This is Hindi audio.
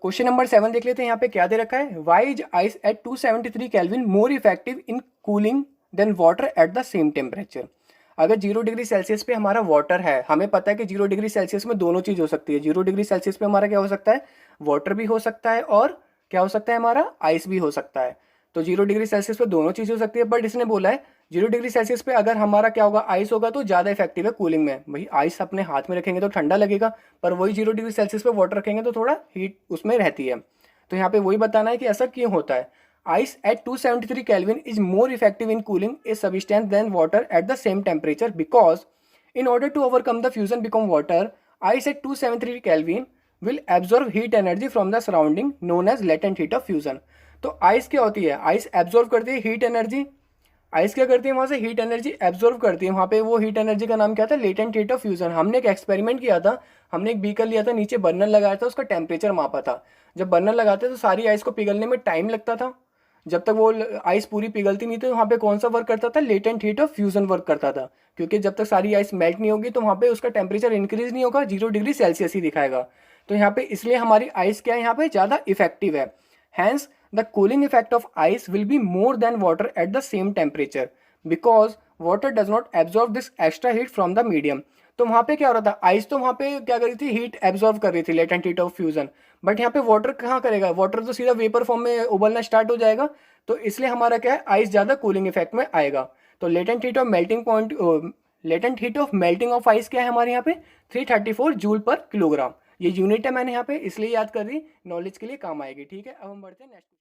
क्वेश्चन नंबर 7 देख लेते हैं, यहाँ पे क्या दे रखा है, why is ice at 273 kelvin more effective in cooling than water at the same temperature. अगर 0 डिग्री सेल्सियस पे हमारा वाटर है, हमें पता है कि 0 डिग्री सेल्सियस में दोनों चीज़ हो सकती है। 0 डिग्री सेल्सियस पे हमारा क्या हो सकता है, वाटर भी हो सकता है और क्या हो सकता है, हमारा आइस भी हो सकता है। तो 0 डिग्री सेल्सियस पे दोनों चीज़ हो सकती है, बट इसने बोला है 0 डिग्री सेल्सियस पे अगर हमारा क्या होगा, आइस होगा तो ज़्यादा इफेक्टिव है कूलिंग में। भाई आइस अपने हाथ में रखेंगे तो ठंडा लगेगा, पर वही 0 डिग्री सेल्सियस पे वाटर रखेंगे तो थोड़ा हीट उसमें रहती है। तो यहाँ पे वही बताना है कि ऐसा क्यों होता है। Ice at 273 kelvin is more effective in cooling a substance than water at the same temperature because in order to overcome the fusion become water, ice at 273 Kelvin will absorb heat energy from the surrounding known as latent heat of fusion। तो आइस क्या होती है, आइस एब्जॉर्व करती है हीट एनर्जी। आइस क्या करती है, वहाँ से हीट एनर्जी एब्जॉर्व करती है। वहाँ पे वो हीट एनर्जी का नाम क्या था, लेटेंट हीट ऑफ फ्यूजन। हमने एक एक्सपेरिमेंट किया था, हमने एक बीकर लिया था, नीचे बर्नर लगाया था, उसका टेम्परेचर मापा था। जब बर्नर लगाते तो सारी आइस को पिघलने में टाइम लगता था, जब तक वो आइस पूरी पिघलती नहीं थी। वहाँ पे कौन सा वर्क करता था, latent heat of fusion work करता था, क्योंकि जब तक सारी आइस मेल्ट नहीं होगी तो वहाँ पे उसका टेम्परेचर इंक्रीज नहीं होगा, 0 डिग्री सेल्सियस ही दिखाएगा। तो यहाँ पे इसलिए हमारी आइस क्या है, यहाँ पे ज़्यादा इफेक्टिव है। Hence the cooling effect of ice will be more than water at the same temperature because water does not absorb this extra heat from the medium. तो वहाँ पे क्या हो रहा था, आइस तो वहाँ पे क्या कर रही थी, हीट एब्जॉर्ब कर रही थी, latent heat of fusion. But यहाँ पे वाटर कहाँ करेगा, वाटर तो सीधा वेपर फॉर्म में उबलना स्टार्ट हो जाएगा। तो इसलिए हमारा क्या है, आइस ज़्यादा कूलिंग इफेक्ट में आएगा। तो latent heat of melting point, latent heat of melting of ice क्या है हमारे यहाँ पे, 334 जूल पर किलोग्राम। ये यूनिट है, मैंने यहाँ पे इसलिए याद कर दी, नॉलेज के लिए काम आएगी। ठीक है, अब हम बढ़ते हैं नेक्स्ट।